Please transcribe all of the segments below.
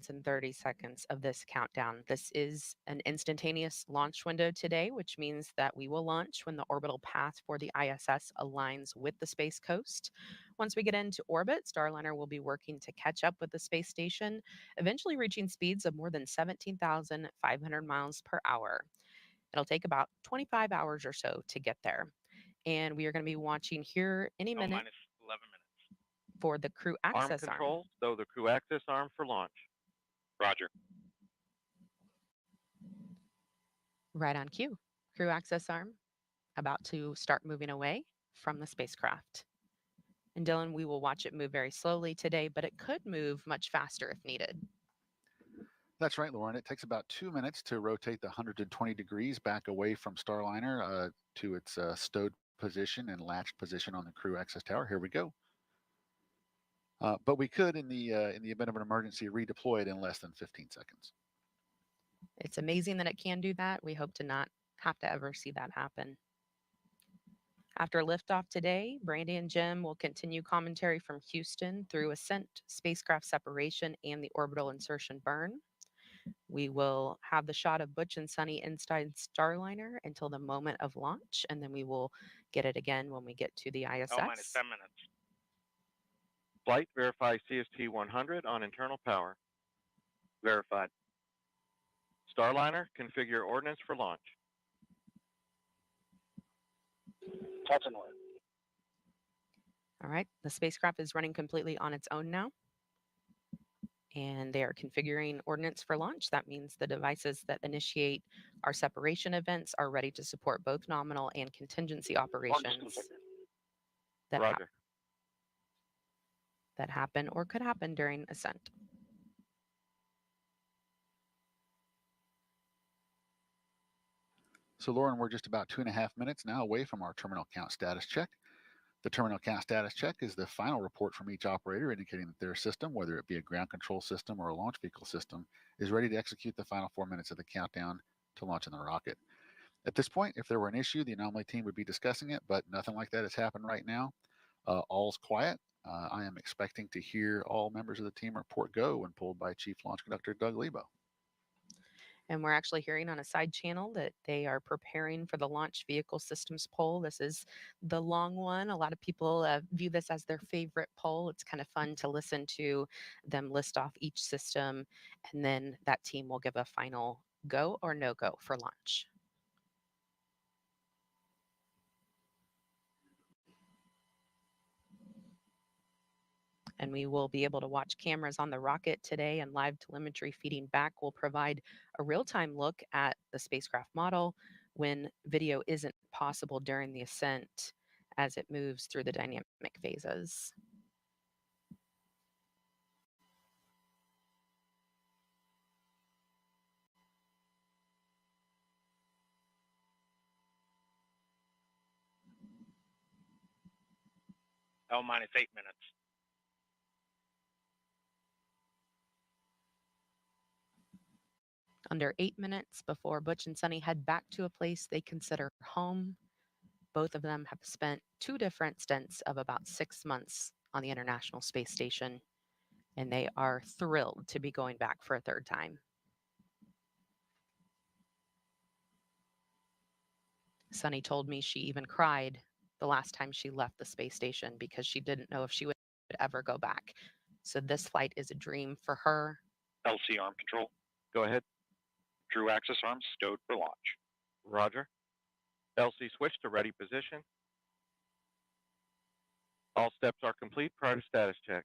minutes and 30 seconds of this countdown. This is an instantaneous launch window today, which means that we will launch when the orbital path for the ISS aligns with the Space Coast. Once we get into orbit, Starliner will be working to catch up with the space station, eventually reaching speeds of more than 17,500 miles per hour. It'll take about 25 hours or so to get there. And we are going to be watching here any minute minus 11 minutes. for the crew access Arm control, stow the crew access arm for launch. Roger. Right on cue. Crew access arm about to start moving away from the spacecraft. And Dylan, we will watch it move very slowly today, but it could move much faster if needed. That's right, Lauren. It takes about 2 minutes to rotate the 120 degrees back away from Starliner to its stowed position and latched position on the crew access tower. Here we go. But we could, in the event of an emergency, redeploy it in less than 15 seconds. It's amazing that it can do that. We hope to not have to ever see that happen. After liftoff today, Brandy and Jim will continue commentary from Houston through ascent, spacecraft separation, and the orbital insertion burn. We will have the shot of Butch and Sunny inside Starliner until the moment of launch, and then we will get it again when we get to the ISS. minus 10 minutes. Flight verify CST 100 on internal power. Verified. Starliner, configure ordnance for launch. Touch and alert. All right, the spacecraft is running completely on its own now. And they are configuring ordnance for launch. That means the devices that initiate our separation events are ready to support both nominal and contingency operations that happen or could happen during ascent. So, Lauren, we're just about 2.5 minutes now away from our terminal count status check. The terminal count status check is the final report from each operator indicating that their system, whether it be a ground control system or a launch vehicle system, is ready to execute the final 4 minutes of the countdown to launching the rocket. At this point, if there were an issue, the anomaly team would be discussing it, but nothing like that has happened right now. All's quiet. I am expecting to hear all members of the team report go when pulled by Chief Launch Conductor Doug Lebo. And we're actually hearing on a side channel that they are preparing for the launch vehicle systems poll. This is the long one. A lot of people view this as their favorite poll. It's kind of fun to listen to them list off each system, and then that team will give a final go or no go for launch. And we will be able to watch cameras on the rocket today, and live telemetry feeding back will provide a real-time look at the spacecraft model when video isn't possible during the ascent as it moves through the dynamic phases. minus 8 minutes. Under 8 minutes before Butch and Sunny head back to a place they consider home. Both of them have spent 2 different stints of about 6 months on the International Space Station, and they are thrilled to be going back for a 3rd time. Sunny told me she even cried the last time she left the space station because she didn't know if she would ever go back. So this flight is a dream for her. LC arm control. Go ahead. Crew access arms stowed for launch. Roger. LC switch to ready position. All steps are complete prior to status check.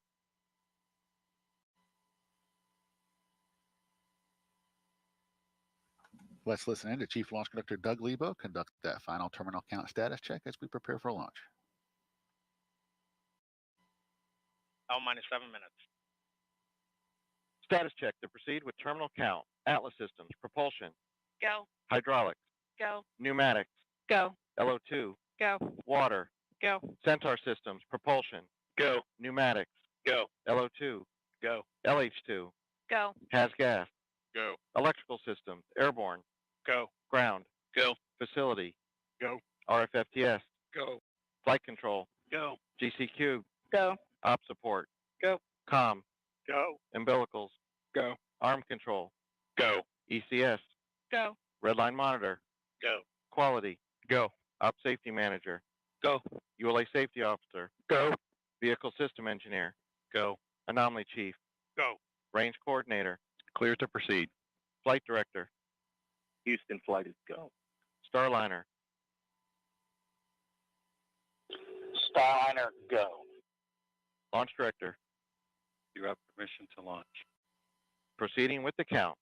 Let's listen in to Chief Launch Conductor Doug Lebo conduct that final terminal count status check as we prepare for launch. minus 7 minutes. Status check to proceed with terminal count. Atlas systems, propulsion. Go. Hydraulics. Go. Pneumatics. Go. LO2. Go. Water. Go. Centaur systems, propulsion. Go. Pneumatics. Go. LO2. Go. LH2. Go. Has gas. Go. Electrical systems, airborne. Go. Ground. Go. Facility. Go. RFFTS. Go. Flight control. Go. GCQ. Go. Op support. Go. Com. Go. Umbilicals. Go. Arm control. Go. ECS. Go. Redline monitor. Go. Quality. Go. Op safety manager. Go. ULA safety officer. Go. Vehicle system engineer. Go. Anomaly chief. Go. Range coordinator. Clear to proceed. Flight director. Houston flight is go. Starliner. Starliner, go. Launch director. You have permission to launch. Proceeding with the count.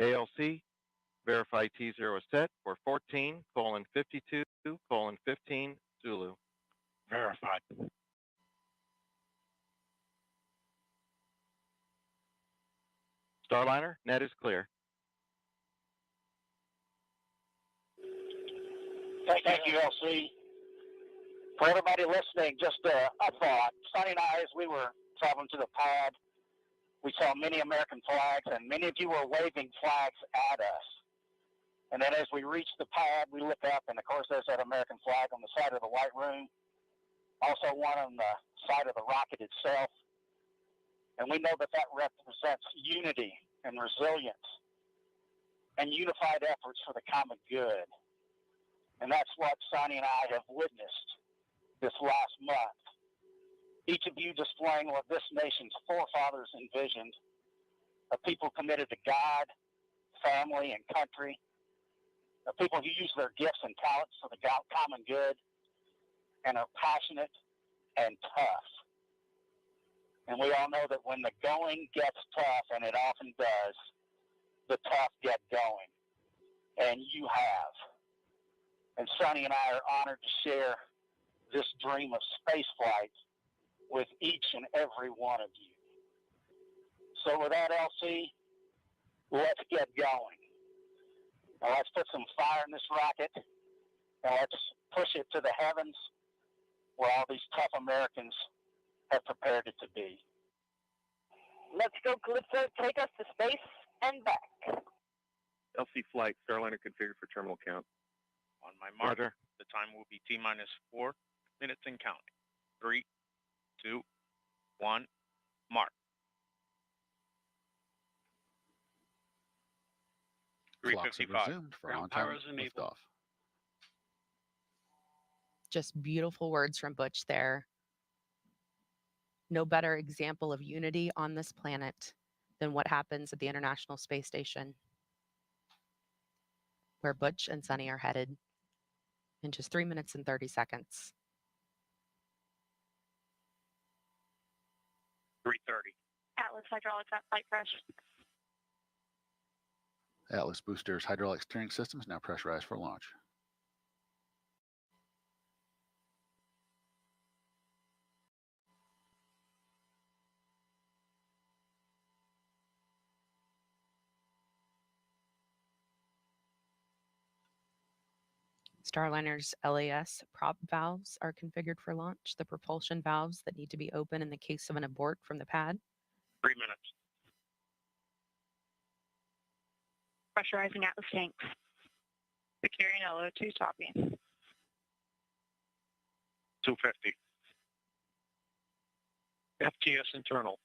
ALC. Verify T0 is set for 14:52:15 Zulu. Verified. Starliner, net is clear. Thank you, LC. For everybody listening, just a thought. Sonny and I, as we were traveling to the pad, we saw many American flags, and many of you were waving flags at us. And then as we reached the pad, we look up, and of course there's that American flag on the side of the white room, also one on the side of the rocket itself. And we know that that represents unity and resilience and unified efforts for the common good. And that's what Sonny and I have witnessed this last month. Each of you displaying what this nation's forefathers envisioned, a people committed to God, family, and country, a people who use their gifts and talents for the common good and are passionate and tough. And we all know that when the going gets tough, and it often does, the tough get going. And you have. And Sonny and I are honored to share this dream of spaceflight with each and every one of you. So with that, LC, let's get going. Now let's put some fire in this rocket, and let's push it to the heavens where all these tough Americans have prepared it to be. Let's go, Calypso. Take us to space and back. LC flight, Starliner configured for terminal count. On my mark, Roger. the time will be T-minus 4 minutes and counting. 3, 2, 1, mark. Clocks have 3:55. resumed for Ground on-time power is enabled. liftoff. Just beautiful words from Butch there. No better example of unity on this planet than what happens at the International Space Station, where Butch and Sonny are headed in just 3 minutes and 30 seconds. 3:30. Atlas hydraulics at flight fresh. Atlas boosters hydraulic steering systems now pressurized for launch. Starliner's LAS prop valves are configured for launch. The propulsion valves that need to be open in the case of an abort from the pad. 3 minutes. Pressurizing Atlas tanks. Securing LO2 topping. 250. FTS internal.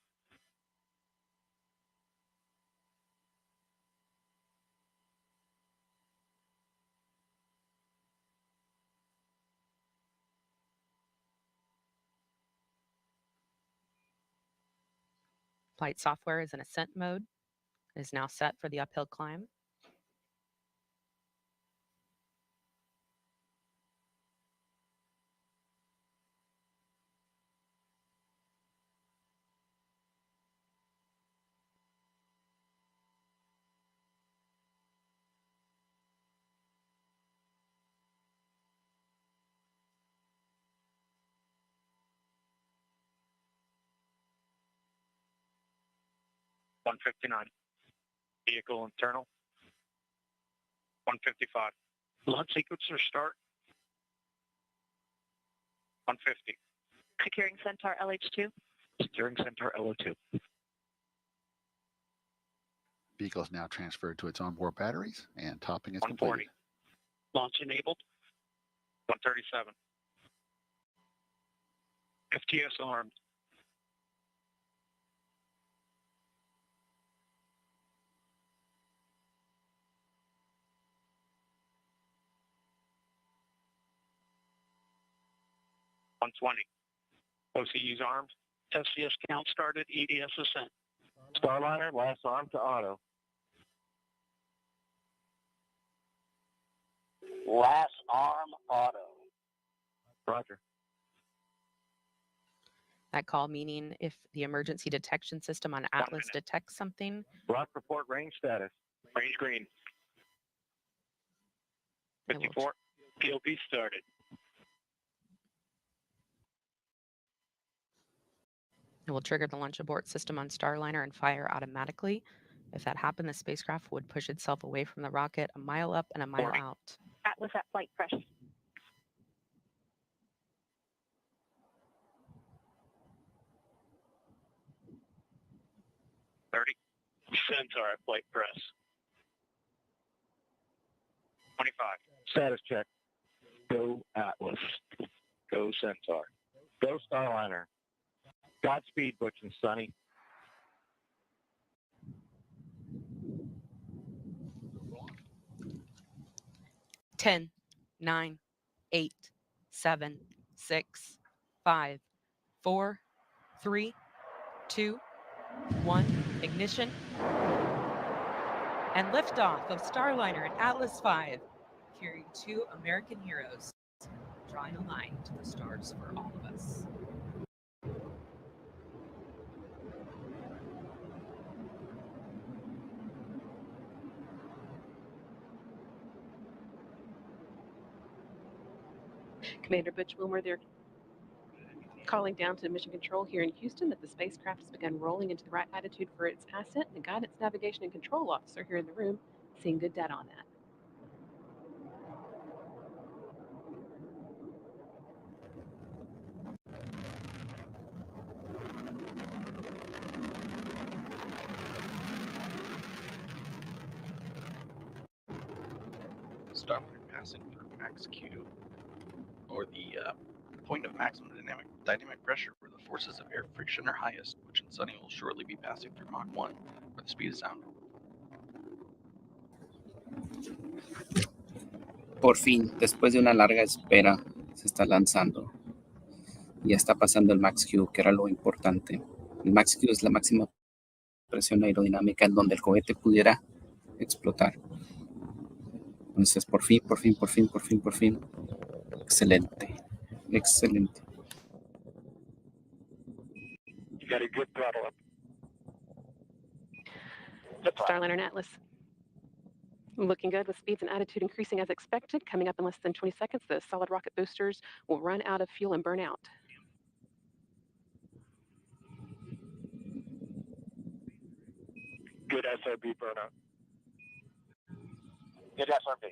Flight software is in ascent mode. It is now set for the uphill climb. $159. Vehicle internal. 155. Launch sequencer start. 150. Securing Centaur LH2. Securing Centaur LO2. Vehicle is now transferred to its onboard batteries, and topping is 140. completed. Launch enabled. 137. FTS armed. 120. OCU's armed. SCS count started, EDS ascent. Starliner, last arm to auto. Last arm auto. Roger. That call meaning if the emergency detection system on Atlas detects something, Block report range status. Range green. It will 54. POP started. it will trigger the launch abort system on Starliner and fire automatically. If that happened, the spacecraft would push itself away from the rocket a mile up and a mile out. Atlas at flight fresh. 30. Centaur at flight press. 25. Status check. Go Atlas. Go Centaur. Go Starliner. Godspeed, Butch and Sonny. Ten, 9, 8, 7, 6, 5, 4, 3, 2, 1. Ignition. And liftoff of Starliner and Atlas V, carrying 2 American heroes, drawing a line to the stars for all of us. Commander Butch Wilmer, they're calling down to Mission Control here in Houston that the spacecraft has begun rolling into the right attitude for its ascent. The guidance, navigation, and control officer here in the room seeing good data on that. Starliner passing through max Q, or the point of maximum dynamic pressure where the forces of air friction are highest, which in Sunny will shortly be passing through Mach 1, where the speed of sound. Por fin, después de una larga espera, se está lanzando. Ya está pasando el max Q, que era lo importante. El max Q es la máxima presión aerodinámica en donde el cohete pudiera explotar. Entonces, por fin. Excelente. Excelente. You got a good throttle up. Starliner and Atlas. Looking good with speeds and attitude increasing as expected. Coming up in less than 20 seconds, the solid rocket boosters will run out of fuel and burn out. Good SRB burnout. Good SRB.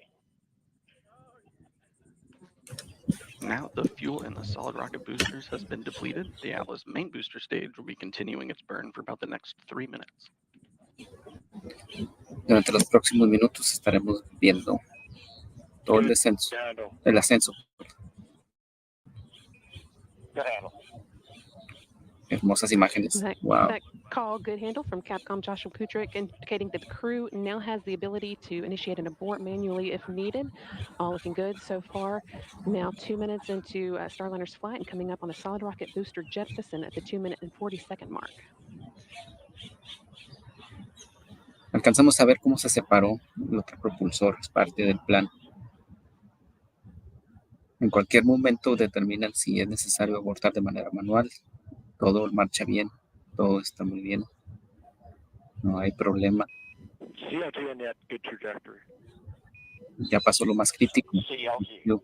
Now the fuel in the solid rocket boosters has been depleted. The Atlas main booster stage will be continuing its burn for about the next 3 minutes. Durante los próximos minutos estaremos viendo todo el descenso, el ascenso. Good handle. Hermosas imágenes. Wow. That call, good handle from Capcom Joshua Kudrick, indicating that the crew now has the ability to initiate an abort manually if needed. All looking good so far. Now 2 minutes into Starliner's flight and coming up on the solid rocket booster jettison at the 2-minute and 40-second mark. Alcanzamos a ver cómo se separó el otro propulsor, es parte del plan. En cualquier momento determinan si es necesario abortar de manera manual. Todo marcha bien, todo está muy bien. No hay problema. CLT in that good trajectory. Ya pasó lo más crítico. CLT.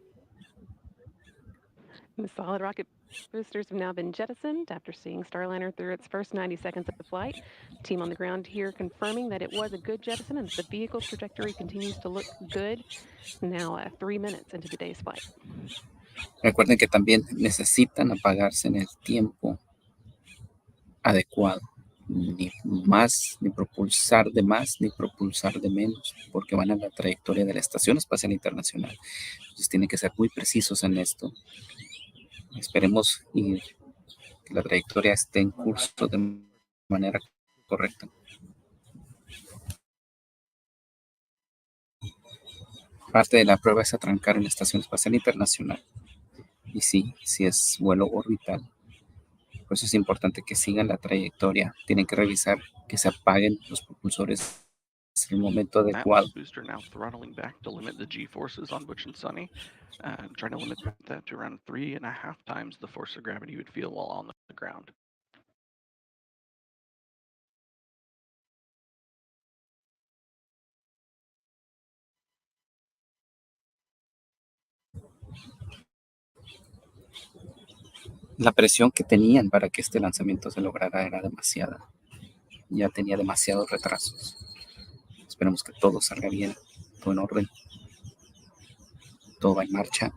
The solid rocket boosters have now been jettisoned after seeing Starliner through its first 90 seconds of the flight. Team on the ground here confirming that it was a good jettison and that the vehicle's trajectory continues to look good. Now 3 minutes into the day's flight. Recuerden que también necesitan apagarse en el tiempo adecuado. Ni más, ni propulsar de más, ni propulsar de menos, porque van a la trayectoria de la Estación Espacial Internacional. Entonces tienen que ser muy precisos en esto. Esperemos y que la trayectoria esté en curso de manera correcta. Parte de la prueba es atrancar en la Estación Espacial Internacional. Y sí, sí es vuelo orbital. Por eso es importante que sigan la trayectoria. Tienen que revisar que se apaguen los propulsores en el momento That was adecuado. booster now throttling back to limit the G-forces on Butch and Sunny, and trying to limit that to around 3.5 times the force of gravity you would feel while on the ground. La presión que tenían para que este lanzamiento se lograra era demasiada. Ya tenía demasiados retrasos. Esperemos que todo salga bien, todo en orden, todo va en marcha.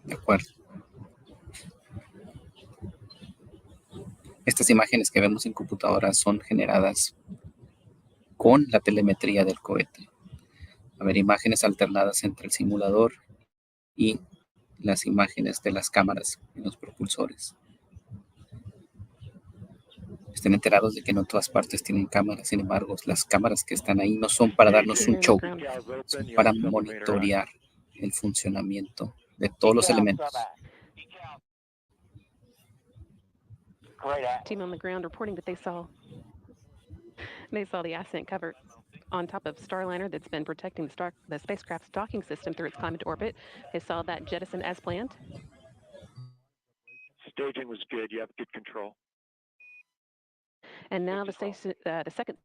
De acuerdo. Estas imágenes que vemos en computadoras son generadas con la telemetría del cohete. A ver, imágenes alternadas entre el simulador y las imágenes de las cámaras en los propulsores. Estén enterados de que no en todas partes tienen cámaras, sin embargo, las cámaras que están ahí no son para darnos un show, son para monitorear el funcionamiento de todos los elementos. Team on the ground reporting that they saw the ascent cover on top of Starliner that's been protecting the spacecraft's docking system through its climb into orbit. They saw that jettison as planned. Staging was good. You have good control. And now the second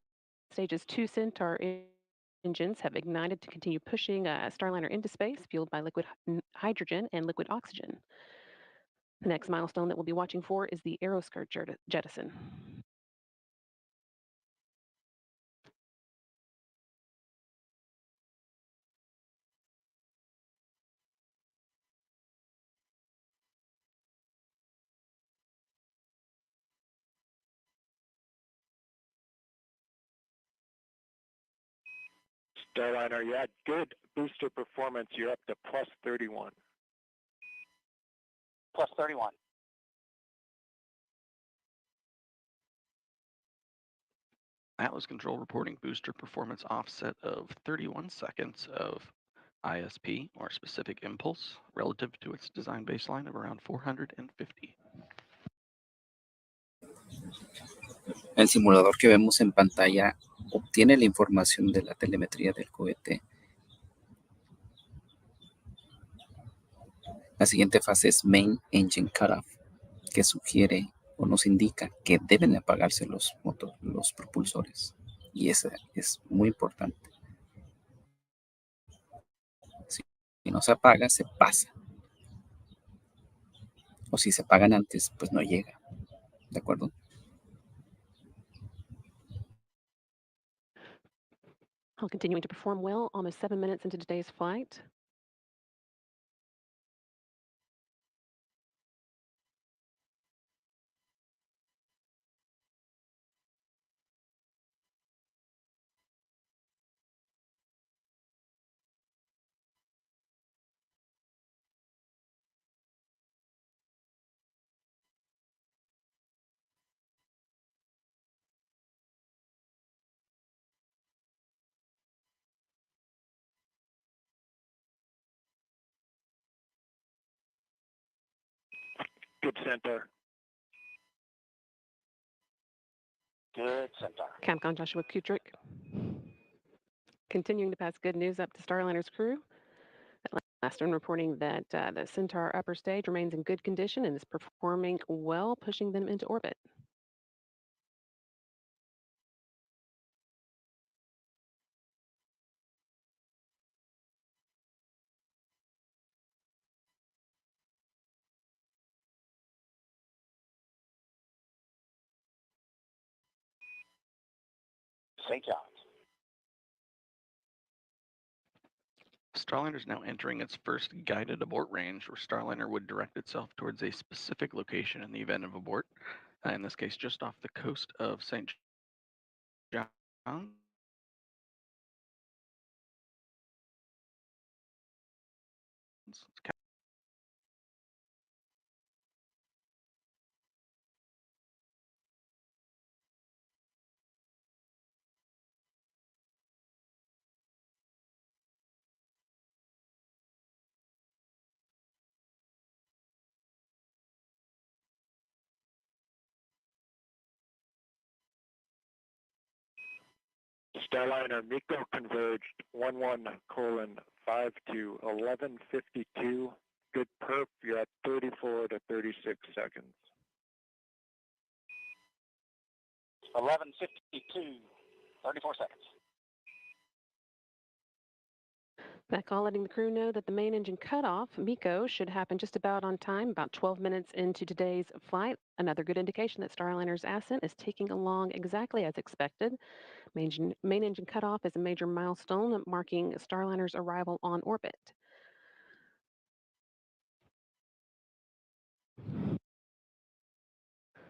stage's 2 Centaur engines have ignited to continue pushing Starliner into space, fueled by liquid hydrogen and liquid oxygen. The next milestone that we'll be watching for is the aeroskirt jettison. Starliner, you had good booster performance. You're up to plus 31. Plus 31. Atlas Control reporting booster performance offset of 31 seconds of ISP, or specific impulse, relative to its design baseline of around 450. El simulador que vemos en pantalla obtiene la información de la telemetría del cohete. La siguiente fase es Main Engine Cutoff, que sugiere o nos indica que deben apagarse los propulsores. Y eso es muy importante. Si no se apaga, se pasa. O si se apagan antes, pues no llega. ¿De acuerdo? All continuing to perform well, almost 7 minutes into today's flight. Good Centaur. Good Centaur. Capcom Joshua Kutrick continuing to pass good news up to Starliner's crew. Last one reporting that the Centaur upper stage remains in good condition and is performing well, pushing them into orbit. St. John's. Starliner is now entering its first guided abort range, where Starliner would direct itself towards a specific location in the event of abort. In this case, just off the coast of St. John's. Starliner Miko converged 11:5 to 11:52. Good perp. You're at 34 to 36 seconds. 11:52, 34 seconds. That call letting the crew know that the main engine cutoff, MECO, should happen just about on time, about 12 minutes into today's flight. Another good indication that Starliner's ascent is taking along exactly as expected. Main engine cutoff is a major milestone marking Starliner's arrival on orbit.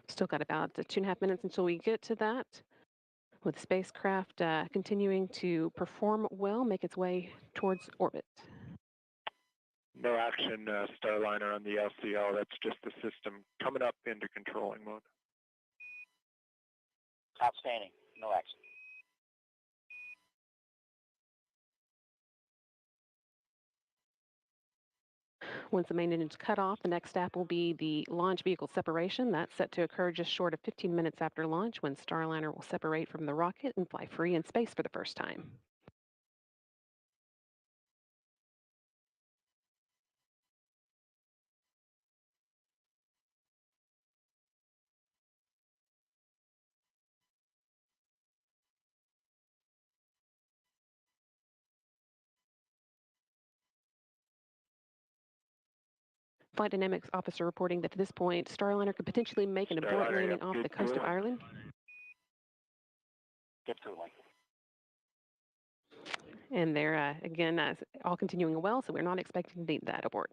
Still got about 2.5 minutes until we get to that, with the spacecraft continuing to perform well, make its way towards orbit. No action, Starliner on the LCL. That's just the system coming up into controlling mode. Outstanding. No action. Once the main engine's cut off, the next step will be the launch vehicle separation. That's set to occur just short of 15 minutes after launch, when Starliner will separate from the rocket and fly free in space for the first time. Flight Dynamics officer reporting that at this point, Starliner could potentially make an abort landing off the coast of Ireland. Good cooling. And they're, again, all continuing well, so we're not expecting to need that abort.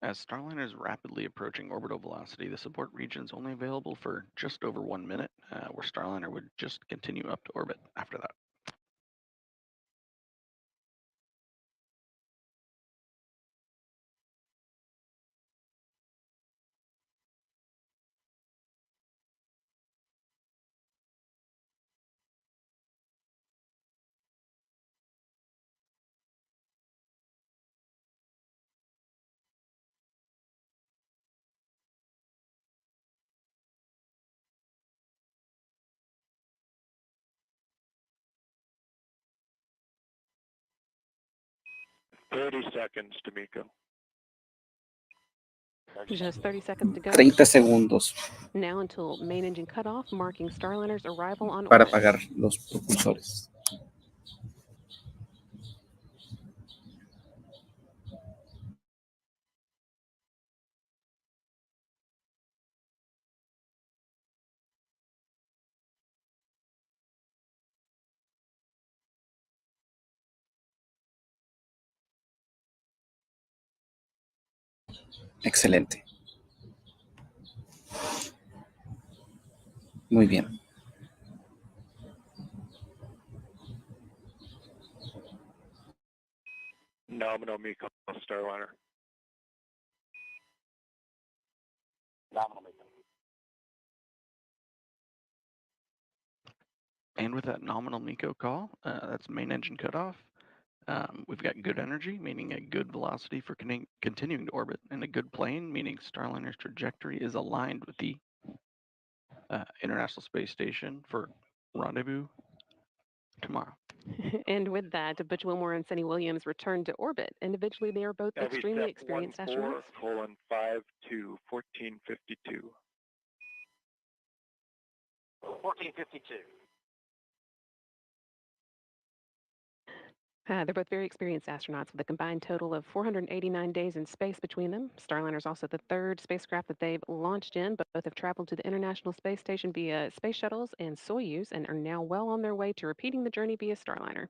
As Starliner is rapidly approaching orbital velocity, the abort region is only available for just over 1 minute, where Starliner would just continue up to orbit after that. "30 seconds, D'Amico." Just 30 seconds to go. 30 segundos Now until main engine cutoff, marking Starliner's arrival on para orbit. apagar los propulsores. Excelente. Muy bien. Nominal Miko, Starliner. Nominal Miko. And with that nominal MECO call, that's main engine cutoff. We've got good energy, meaning a good velocity for continuing to orbit, and a good plane, meaning Starliner's trajectory is aligned with the International Space Station for rendezvous tomorrow. And with that, Butch Wilmore and Sunny Williams return to orbit. Individually, they are both extremely experienced astronauts. 14:5 to 14:52. 14:52. They're both very experienced astronauts with a combined total of 489 days in space between them. Starliner is also the third spacecraft that they've launched in, but both have traveled to the International Space Station via space shuttles and Soyuz and are now well on their way to repeating the journey via Starliner.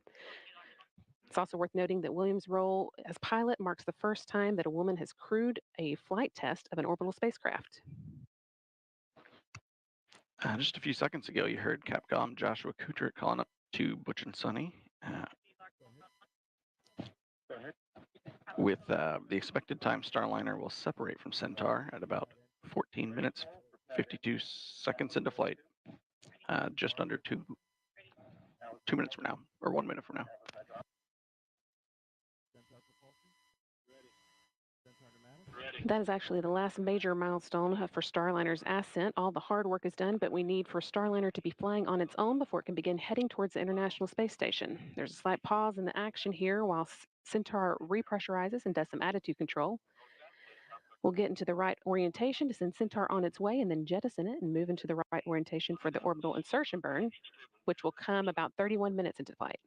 It's also worth noting that Williams' role as pilot marks the first time that a woman has crewed a flight test of an orbital spacecraft. Just a few seconds ago, you heard Capcom Joshua Kutrick calling up to Butch and Sunny. With the expected time, Starliner will separate from Centaur at about 14 minutes, 52 seconds into flight, just under 2 minutes from now, or 1 minute from now. That is actually the last major milestone for Starliner's ascent. All the hard work is done, but we need for Starliner to be flying on its own before it can begin heading towards the International Space Station. There's a slight pause in the action here while Centaur repressurizes and does some attitude control. We'll get into the right orientation to send Centaur on its way and then jettison it and move into the right orientation for the orbital insertion burn, which will come about 31 minutes into flight.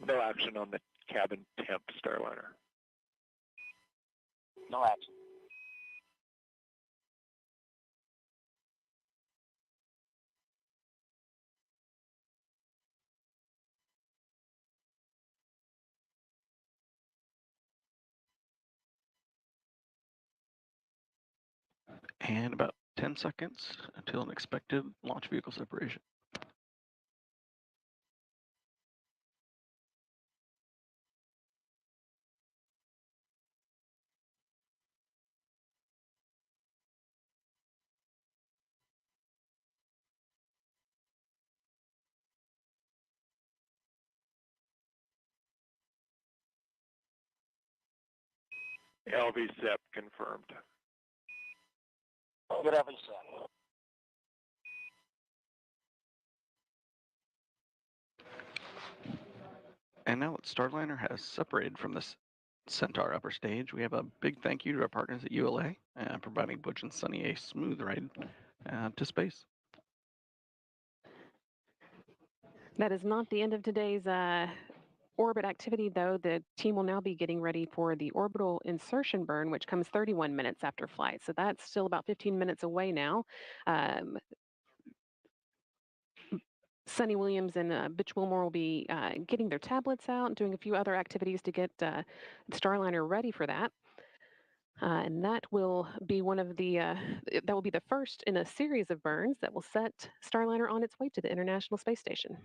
No action on the cabin temp Starliner. No action. And about 10 seconds until an expected launch vehicle separation. LV SEP confirmed. Good LV SEP. And now that Starliner has separated from this Centaur upper stage, we have a big thank you to our partners at ULA, providing Butch and Sunny a smooth ride to space. That is not the end of today's orbit activity, though. The team will now be getting ready for the orbital insertion burn, which comes 31 minutes after flight. So that's still about 15 minutes away now. Sunny Williams and Butch Wilmore will be getting their tablets out and doing a few other activities to get Starliner ready for that. And that will be one of the that will be the first in a series of burns that will set Starliner on its way to the International Space Station.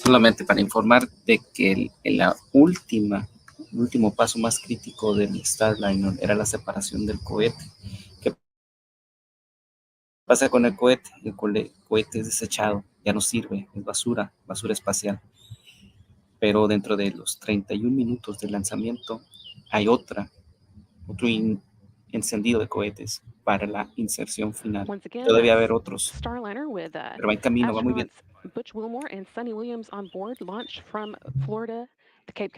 Solamente para informar de que el último paso más crítico del Starliner era la separación del cohete. ¿Qué pasa con el cohete? El cohete es desechado, ya no sirve, es basura espacial. Pero dentro de los 31 minutos de lanzamiento hay otro encendido de cohetes para la inserción final. Once again, Todavía haber otros, Starliner with pero va en camino, va muy bien. Butch Wilmore and Sunny Williams on board, launched from Florida, the Cape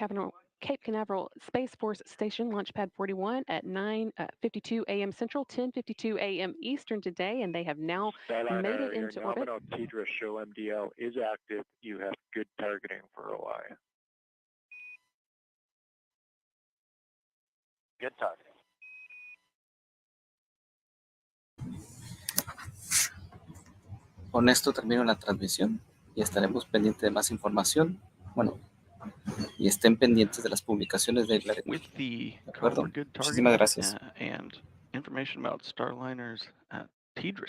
Canaveral Space Force Station, Launch Pad 41 at 9:52 a.m. Central, 10:52 a.m. Eastern today, and they have now made it into orbit. Your nominal TDRA show MDL is active. You have good targeting for OI. Good targeting. Con esto termino la transmisión y estaremos pendientes de más información. Bueno, y estén pendientes de las publicaciones de Glaretum. With the ¿De acuerdo? good Muchísimas gracias. and information about Starliner's TDRA